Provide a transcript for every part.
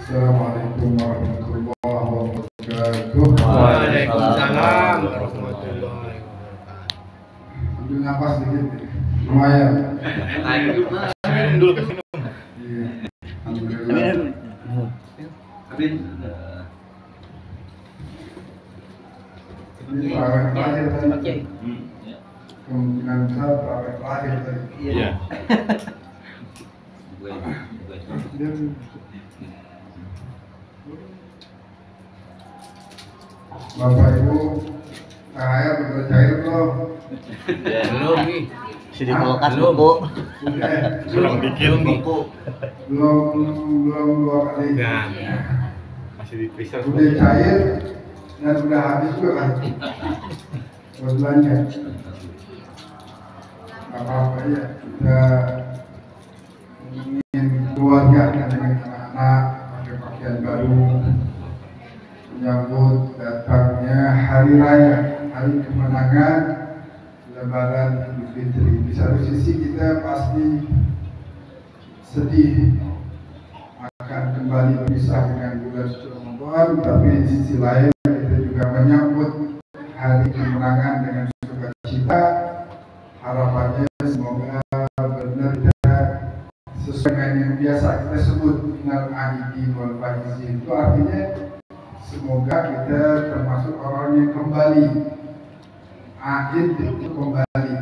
Assalamualaikum warahmatullahi wabarakatuh. Waalaikumsalam warahmatullahi wabarakatuh. Ambil nafas dikit, lumayan. Minum dulu ke minum. Iya, alhamdulillah. Ini terawih terakhir tadi. Kemungkinan besar terawih terakhir tadi. Iya. Dan Bapak Ibu, saya udah cair belum? Belum nih. Sudah kulkas buku. Belum bikin buku. Belum dua kali. Nah, masih di freezer. Udah cair dan udah habis juga kan? Buat belanja. Gak apa-apa ya, kita ingin keluarga dengan anak-anak pakai pakaian baru, menyambut datangnya hari raya, hari kemenangan, Lebaran Idul Fitri. Di satu sisi kita pasti sedih akan kembali berpisah dengan bulan suci Ramadan, tapi di sisi lain kita juga menyambut hari kemenangan dengan sukacita. Harapannya semoga benar sesuai dengan yang biasa kita sebut minal aidin wal faizin. Itu artinya semoga kita termasuk orang yang kembali. Aid itu kembali.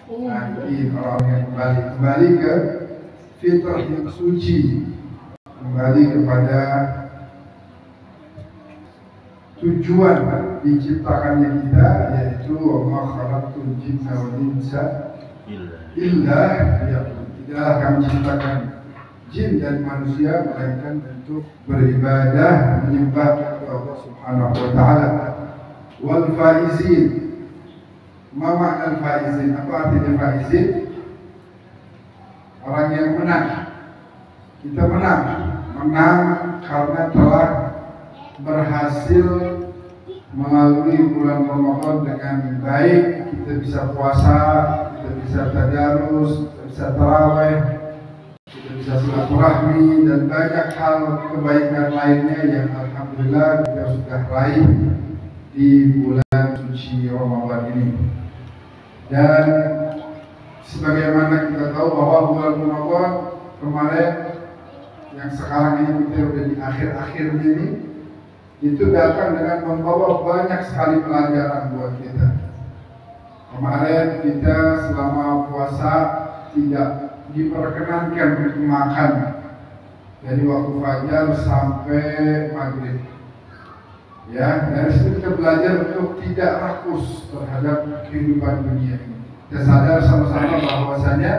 Aidin orang yang kembali ke fitrah yang suci, kembali kepada tujuan diciptakannya kita, yaitu wa khalaqtul jinna wal insa illa liya'budun. Tidaklah kami ciptakan jin dan manusia melainkan untuk beribadah menyembah kepada Allah Subhanahu wa taala. Wal faizin. Ma ma'na al faizin? Apa artinya faizin? Orang yang menang. Kita menang karena telah berhasil melalui bulan Ramadan dengan baik. Kita bisa puasa, kita bisa tadarus, kita bisa tarawih, kita bisa silaturahmi dan banyak hal kebaikan lainnya yang alhamdulillah kita sudah raih di bulan suci Ramadan ini. Dan sebagaimana kita tahu bahwa bulan Ramadan kemarin yang sekarang ini kita udah di akhir-akhirnya ini, itu datang dengan membawa banyak sekali pelajaran buat kita. Kemarin kita selama puasa tidak diperkenankan untuk makan dari waktu fajar sampai maghrib. Ya, dari situ kita belajar untuk tidak rakus terhadap kehidupan dunia ini. Kita sadar sama-sama bahwasanya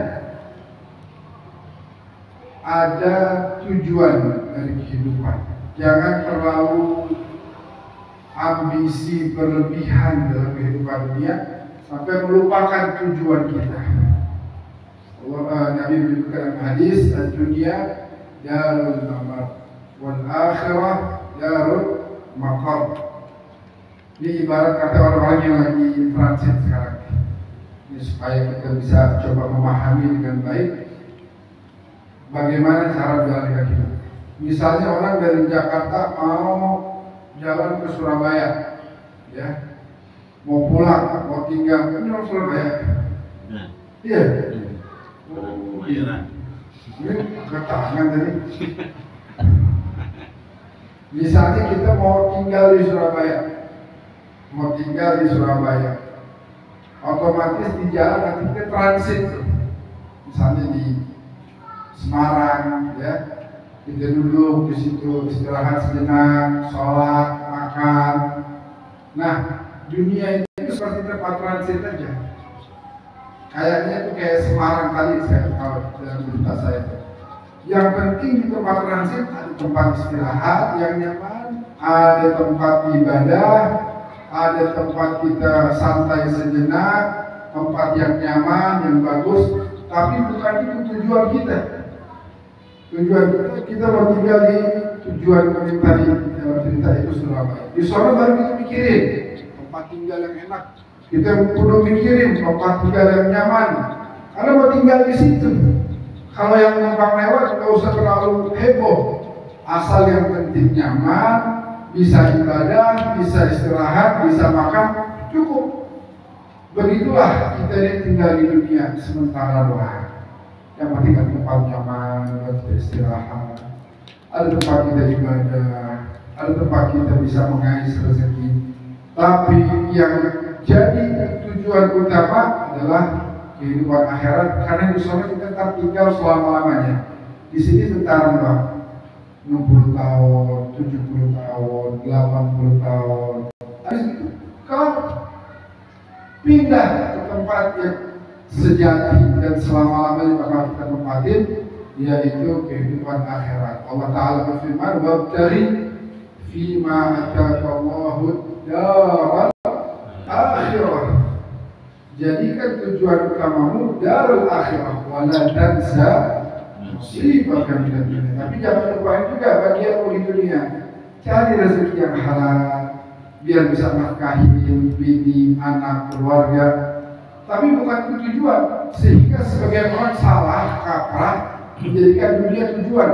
ada tujuan dari kehidupan. Jangan terlalu ambisi berlebihan dalam kehidupan dunia sampai melupakan tujuan kita. Nabi menyebutkan dalam hadis, "Ad-dunya darul mamar wal akhirah darul maqam." Ini ibarat kata orang-orang yang lagi transit sekarang. Ini supaya kita bisa coba memahami dengan baik bagaimana cara jalan kaki. Misalnya orang dari Jakarta mau jalan ke Surabaya, ya, mau pulang, mau tinggal, ini orang Surabaya. Iya. Ini ke tangan tadi. Misalnya kita mau tinggal di Surabaya, otomatis di jalan nanti kita transit, misalnya di Semarang, ya. Kita duduk di situ, istirahat sejenak, sholat, makan. Nah, dunia itu seperti tempat transit aja. Kayaknya itu kayak Semarang kali, saya tahu dalam berita saya. Yang penting di tempat transit ada tempat istirahat yang nyaman, ada tempat ibadah, ada tempat kita santai sejenak, tempat yang nyaman, yang bagus. Tapi bukan itu tujuan kita. Tujuan kita mau tinggal di tujuan kami tadi dalam cerita itu Surabaya. Di sana baru kita mikirin tempat tinggal yang enak. Kita perlu mikirin tempat tinggal yang nyaman. Karena mau tinggal di situ. Kalau yang numpang lewat nggak usah terlalu heboh. asal yang penting nyaman, bisa ibadah, bisa istirahat, bisa makan, cukup. Begitulah kita ini tinggal di dunia sementara doang. Yang penting ada tempat nyaman buat kita istirahat, ada tempat kita ibadah, ada tempat kita bisa mengais rezeki. Tapi yang jadi tujuan utama adalah kehidupan akhirat, karena di sana kita tetap tinggal selama-lamanya. Di sini tentara doang, 60 tahun, 70 tahun, 80 tahun. Habis itu kalau pindah ke tempat yang sejati dan selama-lamanya bakal kita tempatin, yaitu kehidupan akhirat. Allah Ta'ala berfirman, wabtaghi fima ataakallahu daral akhirah. Jadikan tujuan utamamu darul akhirah, wala tansa nasibaka minad dunya. Tapi jangan lupain juga bagianmu di dunia. Cari rezeki yang halal, biar bisa nafkahin bini, anak, keluarga. Tapi bukan itu tujuan, sehingga sebagian orang salah kaprah menjadikan dunia tujuan.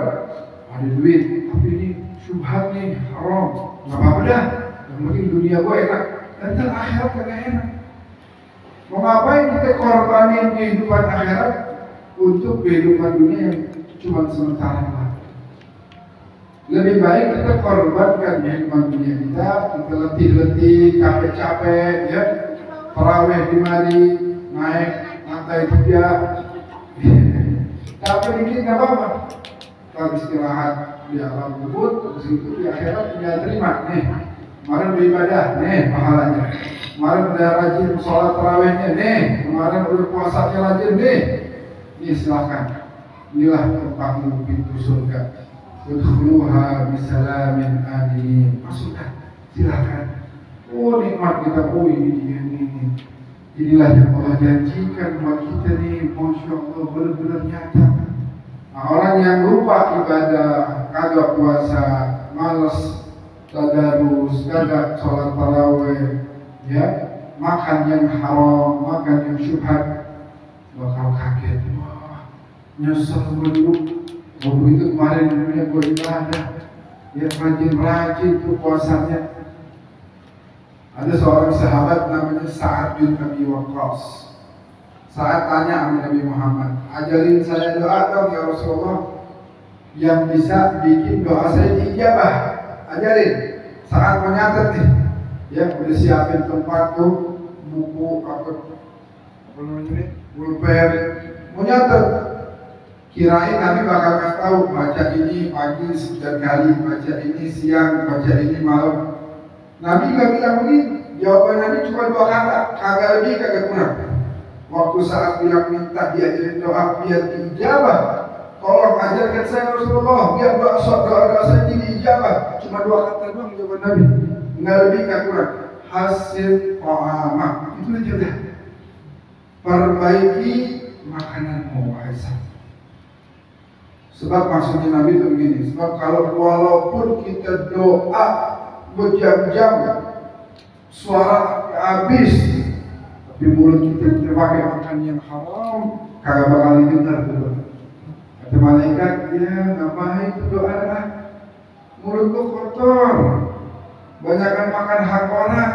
Ada duit, tapi ini syubhat nih, haram, nggak apa-apa dah. Yang penting dunia gue enak, dan akhirat kagak enak. Mau ngapain kita korbanin kehidupan akhirat untuk kehidupan dunia yang cuma sementara? Lebih baik kita korbankan kehidupan dunia kita letih-letih, capek-capek, ya. Tarawih di mari, naik lantai 3, capek dikit nggak apa-apa. Kalau istirahat di alam kubur, terus itu di akhirat tinggal terima. Nih, kemarin beribadah, nih pahalanya. Kemarin udah rajin sholat tarawihnya, nih. Kemarin udah puasanya rajin, nih. Ini silahkan. Inilah tempatmu pintu surga. Udkhuluha bisalamin aminin. Masukkan, silahkan. Oh nikmat kita, oh ini dia nih. Inilah yang Allah janjikan buat kita nih, Masya Allah, benar-benar nyata. Nah, orang yang lupa ibadah, kagak puasa, malas tadarus, kagak sholat tarawih, ya, makan yang haram, makan yang syubhat, bakal kaget. Wah, nyesel dulu. Waktu itu kemarin dunia gue ibadah, ya rajin-rajin tuh puasanya. Ada seorang sahabat namanya Sa'ad bin Abi Waqqas. Saat tanya sama Nabi Muhammad, ajarin saya doa dong ya Rasulullah, yang bisa bikin doa saya diijabah. Ajarin. Saat menyatet nih, ya udah siapin tempat tuh, buku apa namanya nih, pulpen, mau nyatet. Kirain Nabi bakal kasih tahu, baca ini pagi 9 kali, baca ini siang, baca ini malam. Nabi nggak bilang begitu. Jawaban Nabi cuma 2 kata, kagak lebih kagak kurang. Waktu saat bilang minta diajarin doa biar diijabah, tolong ajarkan saya Rasulullah biar doa saya diijabah. Cuma 2 kata doang jawaban Nabi, nggak lebih nggak kurang. Hasil ta'amak, itu aja udah. Perbaiki makananmu, wahai sahabat. Sebab maksudnya Nabi itu begini, sebab kalau walaupun kita doa berjam-jam, suara habis, tapi mulut kita terpakai makan yang haram, kagak bakal didengar tuh. Kata malaikat, ya ngapain itu doa lah, mulut lu kotor, banyakkan makan hak orang,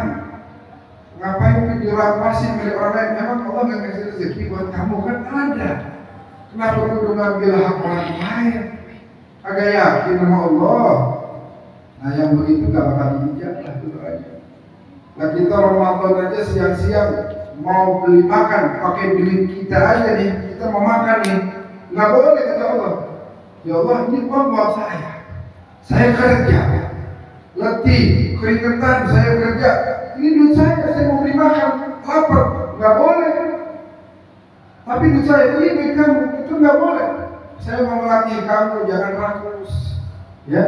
ngapain itu dirampasin milik orang lain. Emang Allah nggak ngasih rezeki buat kamu kan ada. Kenapa kudu ngambil hak orang lain? Agak yakin sama Allah. Nah yang begitu gak bakal diijabah doanya. Nah kita Ramadan aja siang-siang mau beli makan pakai duit kita aja nih, kita mau makan nih, nggak boleh kata Allah. Ya Allah, ini uang buat saya kerja, letih, keringetan, saya kerja, ini duit saya mau beli makan, lapar, nggak boleh. Tapi duit saya ini duit kamu, itu nggak boleh. Saya mau melatih kamu, jangan rakus, ya.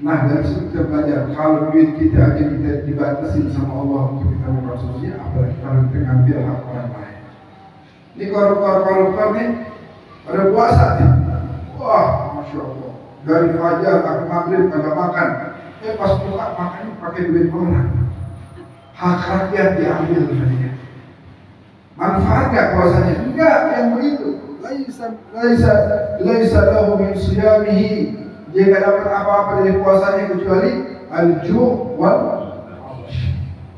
Nah dari situ kita belajar, kalau duit kita aja kita dibatasin sama Allah untuk kita mengkonsumsi, apalagi kalau kita ngambil hak orang lain. Ini koruptor nih, pada puasa nih, wah Masya Allah, dari fajar sampai maghrib kagak makan, pas buka makan pakai duit orang, hak rakyat diambil tadinya. Manfaat gak puasanya? Enggak, yang begitu. Laisa lahu min siyamihi Dia nggak dapat apa-apa dari puasanya kecuali al-ju' wal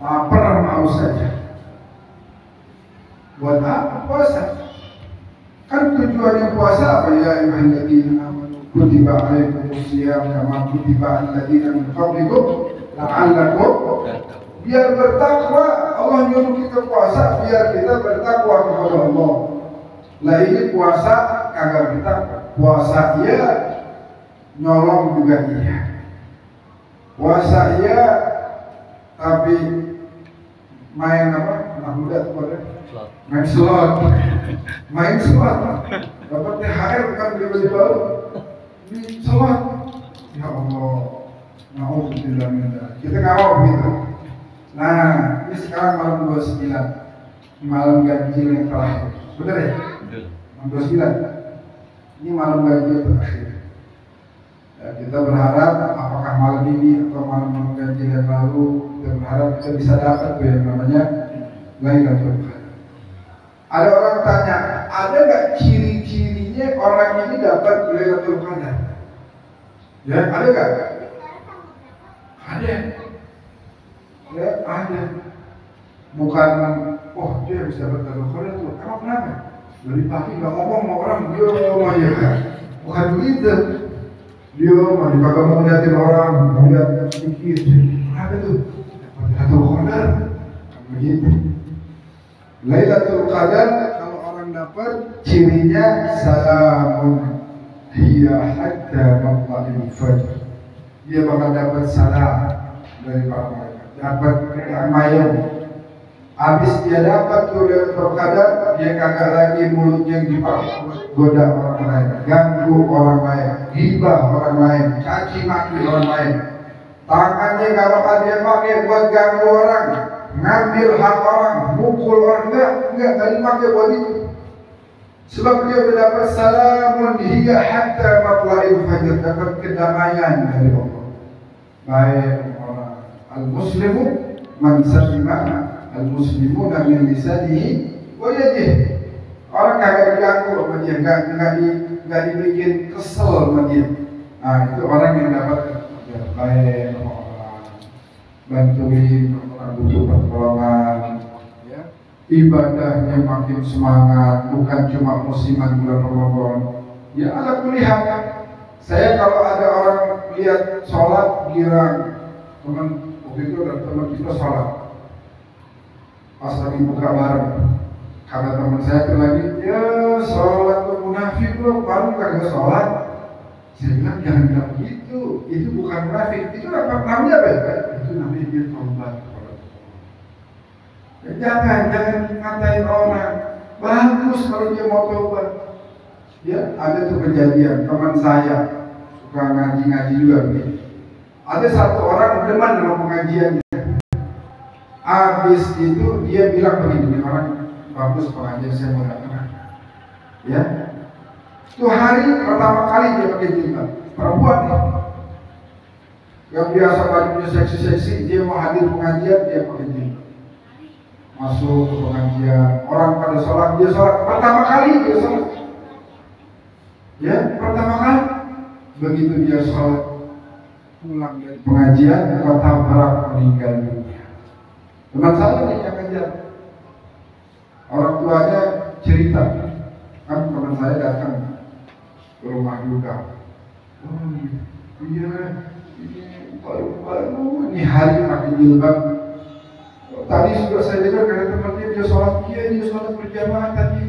lapar sama haus saja. Buat apa puasa? Kan tujuannya puasa apa ya? Ayyuhalladzina amanu kutiba alaikumusiyam kama kutiba alal ladzina min qablikum la'allakum biar bertakwa. Allah nyuruh kita puasa biar kita bertakwa kepada Allah. Lah ini puasa kagak bertakwa. Puasa iya, nyolong juga iya. Puasa iya, tapi main apa? Anak muda pada main slot, main slot. Dapat THR kan tiba-tiba di slot. Ya Allah, nauzubillah min dzalik. Kita nggak mau begitu. Nah, ini sekarang malam 29, malam ganjil yang terakhir. Benar ya? Betul. Malam 29. Ini malam ganjil terakhir. Ya, kita berharap apakah malam ini atau malam-malam ganjil yang lalu, kita berharap kita bisa dapat tuh yang namanya Lailatul Qadar. Ada orang tanya, ada nggak ciri-cirinya orang ini dapat Lailatul Qadar? Ya, ada nggak? Ada. Ya, ada. Bukan, oh dia bisa dapat Lailatul Qadar tuh. Emang kenapa? Dari pagi nggak ngomong sama orang, dia ngomong aja. Bukan begitu. Dia mau dikagak mau ngeliatin orang, mau lihat sedikit. Kenapa tuh? Lailatul Qadar. Begitu. Lailatul Qadar kalau orang dapat cirinya salamun hiya hatta matla'il fajr. Dia bakal dapat salam dari para malaikat, dapat kedamaian. Habis dia dapat tuh Lailatul Qadar, dia kagak lagi mulutnya yang dipakai goda orang lain, ganggu orang lain, ghibah orang lain, caci maki orang lain. Tangannya gak bakal dia pakai buat ganggu orang, ngambil hak orang, mukul orang, enggak dipakai buat itu. Sebab dia mendapat salamun hiya hatta matla'il fajr, dapat kedamaian dari Allah. Baik orang al-muslimu man salima al-muslimuna min lisanihi wa yadihi. Orang kagak diganggu sama dia, enggak dibikin kesel sama dia. Nah, itu orang yang dapat baik orang, bantuin orang butuh pertolongan, ya. Ibadahnya makin semangat, bukan cuma musiman bulan Ramadan. Ya ala kulihat. Saya kalau ada orang lihat sholat girang, teman waktu itu ada teman kita sholat, pas lagi buka bareng, kata teman saya itu lagi, ya sholat tuh munafik loh, baru kagak sholat. Saya bilang jangan bilang begitu, itu bukan munafik, itu namanya apa ya? Itu namanya dia taubat kepada Allah. Ya, jangan ngatain orang. Bagus kalau dia mau taubat. Ya, ada tuh kejadian teman saya suka ngaji juga begini. Ada satu orang demen dengan pengajiannya. Habis itu dia bilang begini, orang bagus pengajian saya mau datang. Ya, itu hari pertama kali dia pakai jilbab, perempuan nih. Yang biasa bajunya seksi-seksi, dia mau hadir pengajian, dia pakai jilbab. Masuk ke pengajian, orang pada sholat, dia sholat. Pertama kali dia sholat. Ya, pertama kali. Begitu dia sholat, pulang dari pengajian, ketabrak meninggal dunia. Teman saya nih yang ngajar. Orang tuanya cerita, kan teman saya datang ke rumah duka. Oh iya, ini baru-baru ini hari pakai jilbab. Tadi sudah saya dengar karena temannya dia sholat, dia sholat berjamaah tadi.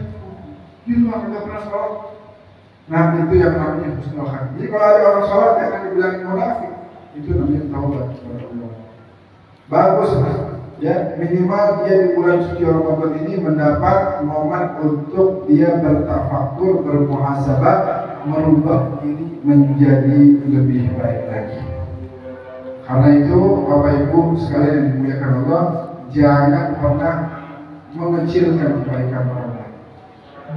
Di rumah tidak pernah sholat. Nah itu yang namanya husnul khatimah. Jadi kalau ada orang sholat yang akan dibilangin munafik, itu namanya taubat kepada Allah. Bagus mas. Ya, minimal dia di bulan suci Ramadan ini mendapat momen untuk dia bertafakur, bermuhasabah, merubah diri menjadi lebih baik lagi. Karena itu Bapak Ibu sekalian yang dimuliakan Allah, jangan pernah mengecilkan kebaikan orang lain.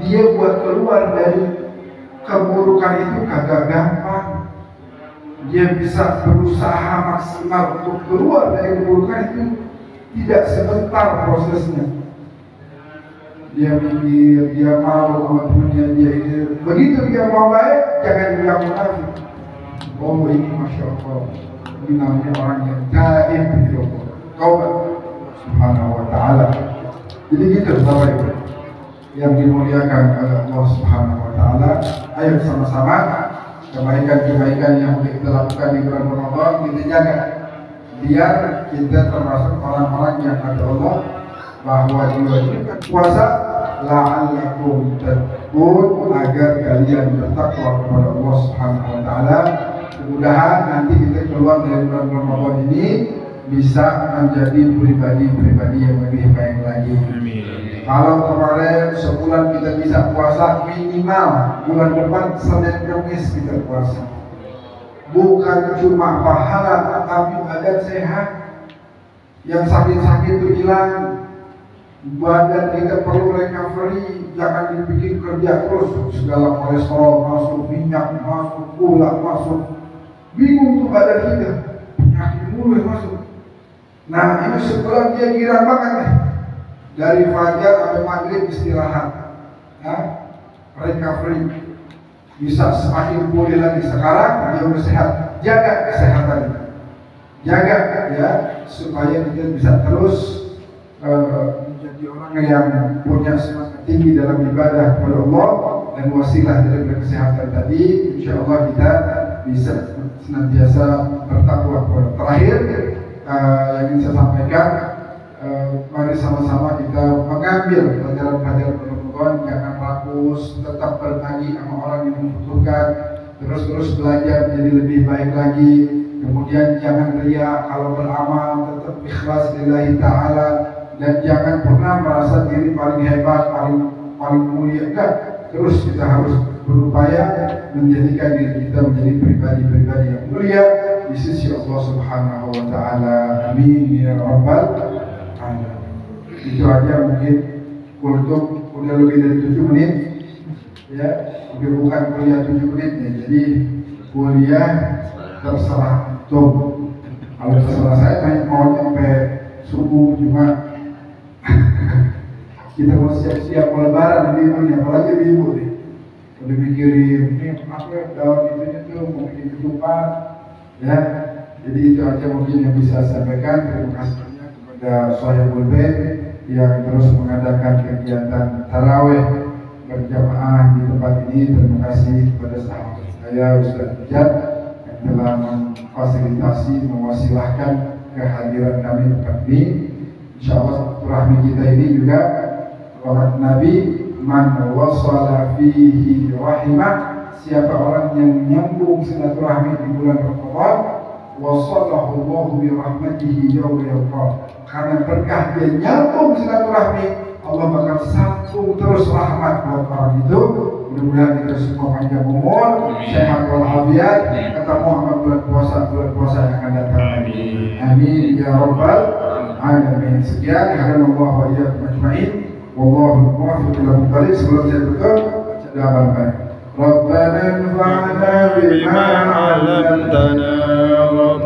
Dia buat keluar dari keburukan itu kagak gampang. Dia bisa berusaha maksimal untuk keluar dari keburukan itu. Tidak sebentar prosesnya. Dia mikir, dia malu sama temennya, dia ini. Begitu dia mau baik, jangan bilang munafik. oh ini Masya Allah, ini namanya orang yang taib gitu, taubat subhanahu wa ta'ala. Jadi gitu Bapak Ibu yang dimuliakan oleh Allah subhanahu wa ta'ala. Ayo sama-sama kebaikan-kebaikan yang kita lakukan di bulan Ramadan kita jaga, biar kita termasuk orang-orang yang kata Allah bahwa diwajibkan puasa la'allakum tattaqun, agar kalian bertakwa kepada Allah subhanahu wa ta'ala. Mudah-mudahan nanti kita keluar dari bulan Ramadan ini bisa menjadi pribadi-pribadi yang lebih baik lagi. Amin. Kalau kemarin sebulan kita bisa puasa, minimal bulan depan Senin Kamis kita puasa. Bukan cuma pahala, tapi badan sehat. Yang sakit-sakit itu hilang. Badan kita perlu recovery, jangan dibikin kerja terus, segala kolesterol masuk, minyak masuk, gula masuk, bingung tuh badan kita, penyakit mulu masuk. Nah ini sebulan dia girang banget nih, dari fajar sampai maghrib istirahat, recovery, bisa semakin pulih lagi. Sekarang dia udah sehat, jaga kesehatan, jaga ya supaya kita bisa terus menjadi orang yang punya semangat tinggi dalam ibadah kepada Allah dan wasilah dari kesehatan tadi. Insya Allah kita bisa senantiasa bertakwa kepada. Terakhir yang ingin saya sampaikan, mari sama-sama kita mengambil pelajaran-pelajaran Ramadan, jangan rakus, tetap berbagi sama orang yang membutuhkan, terus belajar menjadi lebih baik lagi. Kemudian jangan riya, kalau beramal tetap ikhlas lillahi ta'ala, dan jangan pernah merasa diri paling hebat, paling mulia. Enggak, terus kita harus berupaya menjadikan diri kita menjadi pribadi-pribadi yang mulia di sisi Allah subhanahu wa ta'ala. Amin ya rabbal alamin. Itu aja mungkin. Kultum udah lebih dari 7 menit ya, udah bukan kuliah 7 menit ya, jadi kuliah terserah tuh. Kalau terserah saya mau sampai subuh, cuma kita mau siap-siap lebaran di ibu nih, apalagi di ibu nih udah mikirin ini apa daun itunya tuh mau bikin ketupat ya. Jadi itu aja mungkin yang bisa saya sampaikan. Terima kasih banyak kepada Shahibul Bait yang terus mengadakan kegiatan tarawih berjamaah di tempat ini. Terima kasih kepada sahabat saya Ustaz Ijat yang telah memfasilitasi, mewasilahkan kehadiran kami di tempat ini. Insyaallah rahmi kita ini juga orang Nabi, man wasala fihi rahimah, siapa orang yang nyambung silaturahmi di bulan Ramadan, wasalahu Allahu bi rahmatihi yauma yalqah. Karena berkah dia nyambung silaturahmi, Allah bakal sambung terus rahmat buat orang itu. Mudah-mudahan kita semua panjang umur, sehat walafiat, ketemu sama bulan puasa yang akan datang. Amin ya rabbal alamin. Sekian, hadanallahu wa iyyakum ajmain. Wallahu muwaffiq ila muqallid. Sebelum saya tutup, ada apa-apa. Rabbana anfa'na bima 'allamtana wa